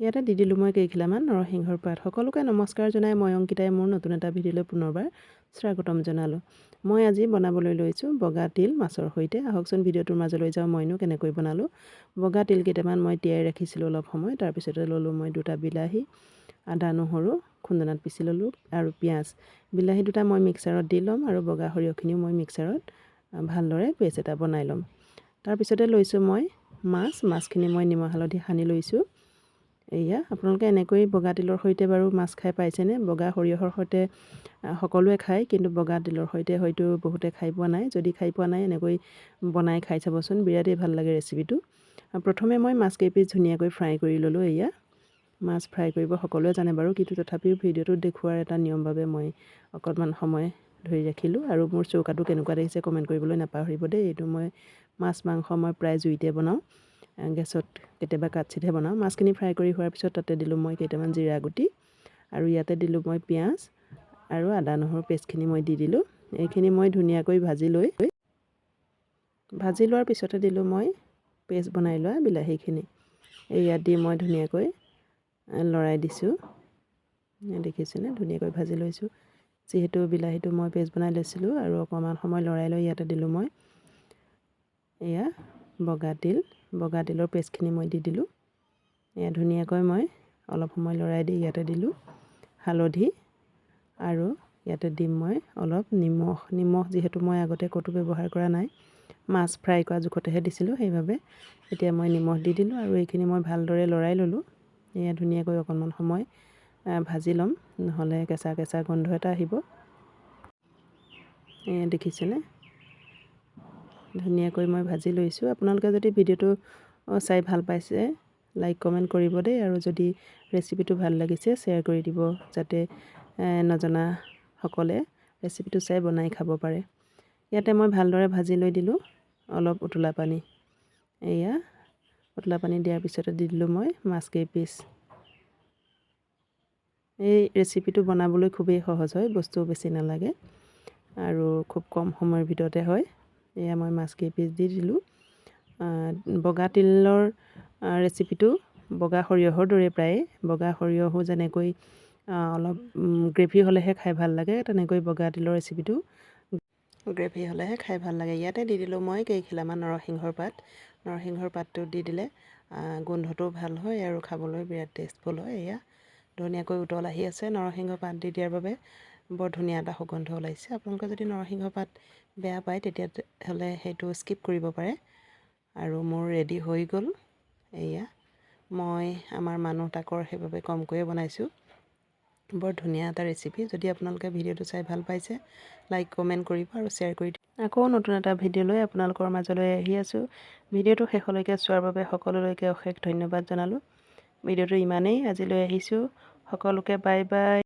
ইয়াতে দি দিলোঁ মই কেইখিলামান নৰসিংহৰ পাত। সকলোকে নমস্কাৰ জনাই মই অংকিতাই মোৰ নতুন এটা ভিডিঅ'লৈ পুনৰবাৰ স্বাগতম জনালোঁ। মই আজি বনাবলৈ লৈছোঁ বগা তিল মাছৰ সৈতে। আহকচোন ভিডিঅ'টোৰ মাজলৈ যাওঁ মইনো কেনেকৈ বনালোঁ। বগা তিল কেইটামান মই তিয়াই ৰাখিছিলোঁ অলপ সময়। তাৰপিছতে ল'লোঁ মই 2টা বিলাহী, আদা নহৰু খুন্দনাত পিচি ল'লোঁ আৰু পিঁয়াজ। বিলাহী 2টা মই মিক্সাৰত দি ল'ম আৰু বগা সৰিয়হখিনিও মই মিক্সাৰত ভালদৰে পেষ্ট এটা বনাই ল'ম। তাৰপিছতে লৈছোঁ মই মাছখিনি মই নিমখ হালধি সানি লৈছোঁ। এয়া আপোনালোকে এনেকৈ বগা তিলৰ সৈতে বাৰু মাছ খাই পাইছেনে? বগা সৰিয়হৰ সৈতে সকলোৱে খায়, কিন্তু বগা তিলৰ সৈতে হয়তো বহুতে খাই পোৱা নাই। যদি খাই পোৱা নাই এনেকৈ বনাই খাই চাবচোন, বিৰাটেই ভাল লাগে ৰেচিপিটো। প্ৰথমে মই মাছ কেইপিচ ধুনীয়াকৈ ফ্ৰাই কৰি ল'লোঁ। এয়া মাছ ফ্ৰাই কৰিব সকলোৱে জানে বাৰু, কিন্তু তথাপিও ভিডিঅ'টোত দেখুৱাৰ এটা নিয়ম বাবে মই অকণমান সময় ধৰি ৰাখিলোঁ। আৰু মোৰ চৌকাটো কেনেকুৱা দেখিছে কমেণ্ট কৰিবলৈ নাপাহৰিব দেই। এইটো মই মাংস মই প্ৰায় জুইতে বনাওঁ, গেছত কেতিয়াবা কাটচিতহে বনাওঁ। মাছখিনি ফ্ৰাই কৰি হোৱাৰ পিছত তাতে দিলোঁ মই কেইটামান জিৰা গুটি আৰু ইয়াতে দিলোঁ মই পিঁয়াজ আৰু আদা নহৰু পেষ্টখিনি মই দি দিলোঁ। এইখিনি মই ধুনীয়াকৈ ভাজি লোৱাৰ পিছতে দিলোঁ মই পেষ্ট বনাই লোৱা বিলাহীখিনি। ইয়াত দি মই ধুনীয়াকৈ লৰাই দিছোঁ। দেখিছেনে? ধুনীয়াকৈ ভাজি লৈছোঁ। যিহেতু বিলাহীটো মই পেষ্ট বনাই লৈছিলোঁ আৰু অকণমান সময় লৰাই লৈ ইয়াতে দিলোঁ মই এয়া বগা তিলৰ পেষ্টখিনি মই দি দিলোঁ। এয়া ধুনীয়াকৈ মই অলপ সময় লৰাই দি ইয়াতে দিলোঁ হালধি আৰু ইয়াতে দিম মই অলপ নিমখ যিহেতু মই আগতে ক'তো ব্যৱহাৰ কৰা নাই, মাছ ফ্ৰাই কৰা জোখতেহে দিছিলোঁ, সেইবাবে এতিয়া মই নিমখ দি দিলোঁ আৰু এইখিনি মই ভালদৰে লৰাই ল'লোঁ। এয়া ধুনীয়াকৈ অকণমান সময় ভাজি ল'ম, নহ'লে কেঁচা গোন্ধ এটা আহিব। এয়া দেখিছেনে? ধুনীয়াকৈ মই ভাজি লৈছোঁ। আপোনালোকে যদি ভিডিঅ'টো চাই ভাল পাইছে লাইক কমেণ্ট কৰিব দেই, আৰু যদি ৰেচিপিটো ভাল লাগিছে শ্বেয়াৰ কৰি দিব, যাতে নজনাসকলে ৰেচিপিটো চাই বনাই খাব পাৰে। ইয়াতে মই ভালদৰে ভাজি লৈ দিলোঁ অলপ উতলা পানী। এয়া উতলা পানী দিয়াৰ পিছতে দি দিলোঁ মই মাছ কেইপিচ। এই ৰেচিপিটো বনাবলৈ খুবেই সহজ হয়, বস্তু বেছি নালাগে আৰু খুব কম সময়ৰ ভিতৰতে হয়। এয়া মই মাছ কেইপিচ দি দিলোঁ। বগা তিলৰ ৰেচিপিটো বগা সৰিয়হৰ দৰে প্ৰায়ে। বগা সৰিয়হো যেনেকৈ অলপ গ্ৰেভি হ'লেহে খাই ভাল লাগে, তেনেকৈ বগা তিলৰ ৰেচিপিটো গ্ৰেভি হ'লেহে খাই ভাল লাগে। ইয়াতে দি দিলোঁ মই কেইখিলামান নৰসিংহৰ পাতটো দি দিলে গোন্ধটো ভাল হয় আৰু খাবলৈ বিৰাট টেষ্টফুল হয়। এয়া ধুনীয়াকৈ উতল আহি আছে। নৰসিংহ পাত দি দিয়াৰ বাবে বৰ ধুনীয়া এটা সুগন্ধ ওলাইছে। আপোনালোকে যদি নৰসিংহ পাত বেয়া পায় তেতিয়াহ'লে সেইটো স্কিপ কৰিব পাৰে। আৰু মোৰ ৰেডি হৈ গ'ল। এয়া মই আমাৰ মানুহ তাকৰ সেইবাবে কমকৈয়ে বনাইছোঁ। বৰ ধুনীয়া এটা ৰেচিপি। যদি আপোনালোকে ভিডিঅ'টো চাই ভাল পাইছে লাইক কমেণ্ট কৰিব আৰু শ্বেয়াৰ কৰি দিব। আকৌ নতুন এটা ভিডিঅ' লৈ আপোনালোকৰ মাজলৈ আহি আছোঁ। ভিডিঅ'টো শেষলৈকে চোৱাৰ বাবে সকলোলৈকে অশেষ ধন্যবাদ জনালোঁ। ভিডিঅ'টো ইমানেই, আজিলৈ আহিছোঁ। সকলোকে বাই বাই।